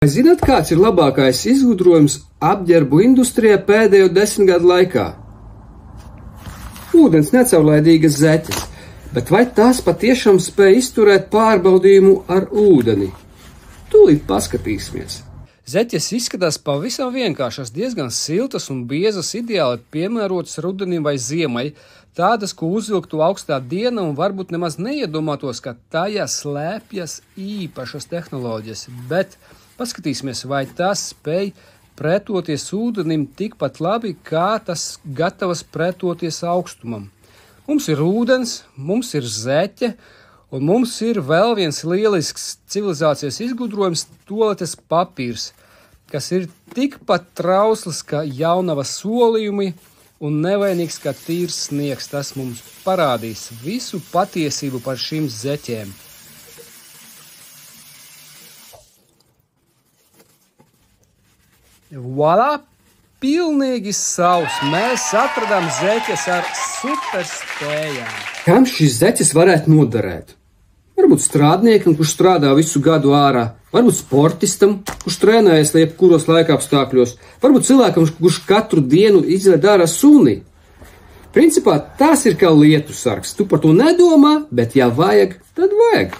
Zināt, kāds ir labākais izgudrojums apģērbu industrijā pēdējo 10 gadu laikā? Ūdens necaurlaidīgas zeķes, bet vai tās patiešām spēj izturēt pārbaudījumu ar ūdeni? Tūlīt paskatīsimies. Zeķes izskatās pavisam vienkāršas, diezgan siltas un biezas, ideāli piemērotas rudenim vai ziemai, tādas, ko uzvilktu augstā diena un varbūt nemaz neiedomātos, ka tajā slēpjas īpašas tehnoloģijas, bet paskatīsimies, vai tas spēj pretoties ūdenim tikpat labi, kā tas gatavas pretoties augstumam. Mums ir ūdens, mums ir zeķe, un mums ir vēl viens lielisks civilizācijas izgudrojums – toaletes papīrs, kas ir tikpat trausls kā jaunava solījumi un nevainīgs kā tīrs sniegs. Tas mums parādīs visu patiesību par šīm zeķēm. Voilà! Pilnīgi savs! Mēs atradām zeķes ar superspējām. Kam šīs zeķes varētu noderēt? Varbūt strādniekam, kurš strādā visu gadu ārā, varbūt sportistam, kurš trenējas jebkuros laikapstākļos, varbūt cilvēkam, kurš katru dienu izved ārā suni. Principā tas ir kā lietusargs. Tu par to nedomā, bet ja vajag, tad vajag.